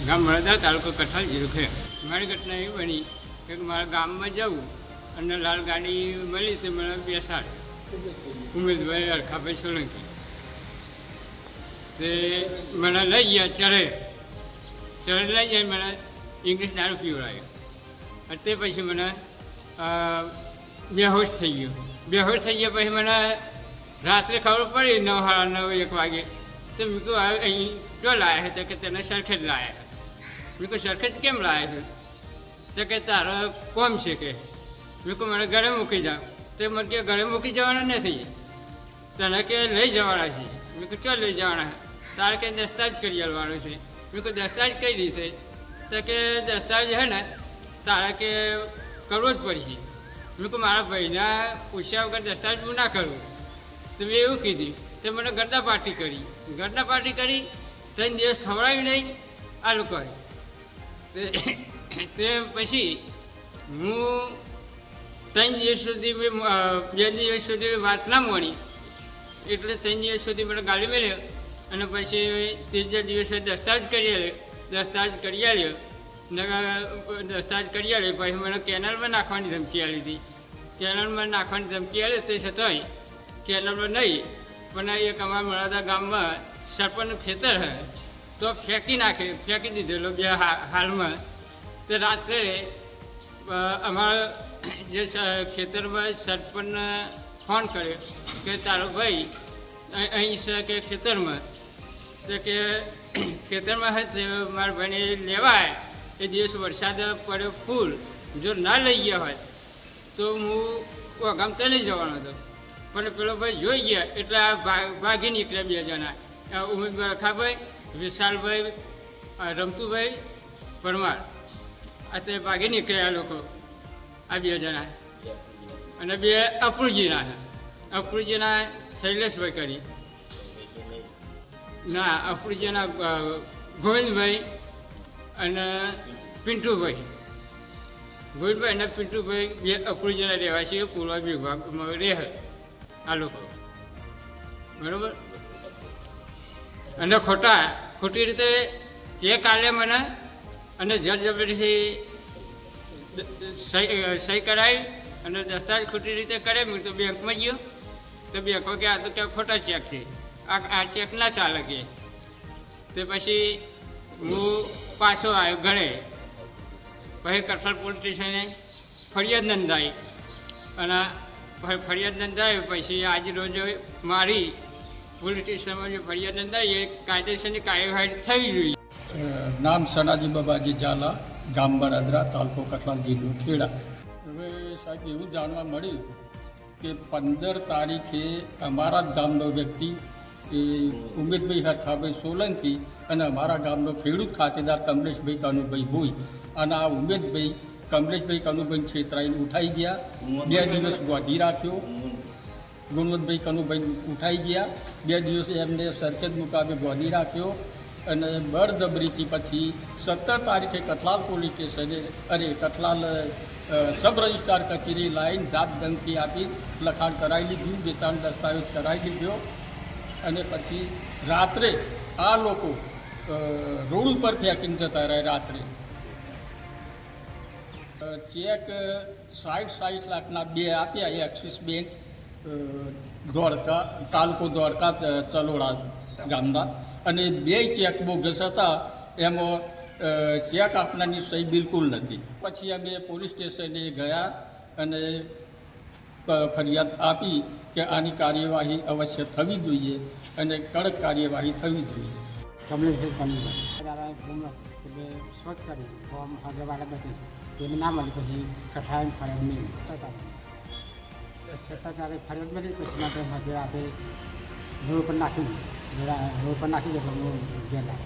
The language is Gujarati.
ગામ મળદા તાલુકો કઠાલ જિલ્લો છે. મારી ઘટના એવી બની કે મારા ગામમાં જવું અને લાલ ગાડી મળી તે મને બેસાડ ઉમેદભાઈ અરખાભાઈ સોલંકી તે મને લઈ ગયા ચરે લઈ જાય મને ઇંગ્લિશ દારૂ પીવડાવ્યો અને તે પછી મને બેહોશ થઈ ગયા પછી મને રાત્રે ખબર પડી 9:30 1 વાગે તો મેં કહું અહીં જો લાયા છે કે તેને સરખેજ લાયા મેં કહું સરખેજ કેમ લાયા છે તો કે તારો કોમ છે કે મેં કહું મને ઘરે મૂકી જાઓ તે મને કે ઘરે મૂકી જવાના નથી તને કે લઈ જવાના છે મેં કહું ચાલ લઈ જવાના તારે કે દસ્તાવેજ કરી આવવાનો છે મેં કહું દસ્તાવેજ કઈ રીતે તો કે દસ્તાવેજ છે ને તારે કે કરવો જ પડશે મેં કહું મારા ભાઈના પૂછ્યા વગર દસ્તાવેજ હું ના કરું તો મેં એવું કીધું તે મને ગરદા પાર્ટી કરી 3 દિવસ ખવડાવી નહીં આ લોકોએ તે પછી હું 3 દિવસ સુધી 2 દિવસ સુધી વાત ના મળી એટલે 3 દિવસ સુધી મને ગાડી મળ્યો અને પછી 3જા દિવસે દસ્તાવેજ કરી આવ્યો પછી મને કેનલમાં નાખવાની ધમકી આપી હતી તે છતાંય કેનલમાં નહીં પણ એક અમારા મળદા ગામમાં સરપંચનું ખેતર છે તો ફેંકી દીધેલો બે હાલમાં તે રાત્રે અમારા જે ખેતરમાં સરપંચને ફોન કર્યો કે તારો ભાઈ અહીં છે કે ખેતરમાં તો કે ખેતરમાં છે તે મારા ભાઈને લેવાય એ દિવસ વરસાદ પડ્યો ફૂલ જો ના લઈ ગયા હોય તો હું ગામ તલી જવાનો હતો પણ પેલો ભાઈ જોઈ ગયા એટલે આ ભાગી નીકળ્યા 2 જણા ઉમેદવાર અરખાભાઈ વિશાલભાઈ રમતુભાઈ પરમાર આ તે ભાગી નીકળ્યા લોકો આ 2 જણા અને 2 અપરુજીના શૈલેષભાઈ કરી ના અપરુજીના ગોવિંદભાઈ અને પિન્ટુભાઈ અને પિન્ટુભાઈ 2 અપરુજીના રહેવાસીઓ પૂર્વ વિભાગમાં રહે આ લોકો બરાબર અને ખોટી રીતે કે કાલે મને અને જબરજસ્તી સહી કરાવી અને દસ્તાવેજ ખોટી રીતે કરે મેં તો બેંકમાં ગયો તો બેંકમાં કે આ તો ક્યાં ખોટા ચેક છે આ ચેક ના ચાલે કે તે પછી હું પાછો આવ્યો ઘરે પછી કઠલાલ પોલીસ સ્ટેશને ફરિયાદ નોંધાઈ અને ફરિયાદ નોંધાવી પછી આજ રોજ મારી પોલીસ સ્ટેશનમાં જે ફરિયાદ નોંધાઈ એ કાયદેસરની કાર્યવાહી થવી જોઈએ. નામ સનાજી બાબાજી ઝાલા, ગામ બળદરા, તાલુકો કઠલાલ, જિલ્લો ખેડા. હવે સાહેબ એવું જાણવા મળ્યું કે 15 તારીખે અમારા જ ગામનો વ્યક્તિ એ ઉમેદભાઈ અરખાભાઈ સોલંકી અને અમારા ગામનો ખેડૂત ખાતેદાર કમલેશભાઈ કનુભાઈ ભોઈ અને આ ઉમેદભાઈ કમલેશભાઈ કનુભાઈ છેતરાઈને ઉઠાઈ ગયા. 2 દિવસ ગોધી રાખ્યો. ગુણવંતભાઈ કનુભાઈ ઉઠાઈ ગયા. 2 દિવસ એમને સરખેજ મુકામે ગોધી રાખ્યો અને બળજબરીથી પછી 17 તારીખે કઠલાલ પોલીસ સ્ટેશને કઠલાલ સબ રજિસ્ટ્રાર કચેરી લાઈન જાત ધમકી આપી લખાણ કરાવી લીધું, વેચાણ દસ્તાવેજ કરાવી લીધો અને પછી રાત્રે આ લોકો રોડ ઉપર ફેંકીને જતા રહ્યા. રાત્રે ચેક 60 લાખના 2 આપ્યા. એક્સિસ બેંક ધોળકા, તાલુકો ધોળકા ચલોડા ગામના અને 2 ચેક બોગસ હતા. એમાં ચેક આપનારની સહી બિલકુલ નથી. પછી અમે પોલીસ સ્ટેશને ગયા અને ફરિયાદ આપી કે આની કાર્યવાહી અવશ્ય થવી જોઈએ અને કડક કાર્યવાહી થવી જોઈએ. કમલેશભાઈ કનુભાઈ શોધ કરી ફોર્મ આગળવાળા બધી તેને ના મળી પછી કઠાળ ફરિયાદ મળી 17 તારીખે ફરિયાદ મળી પછી માટે હજુ રાતે રોડ પર નાખી એટલે હું ગયેલા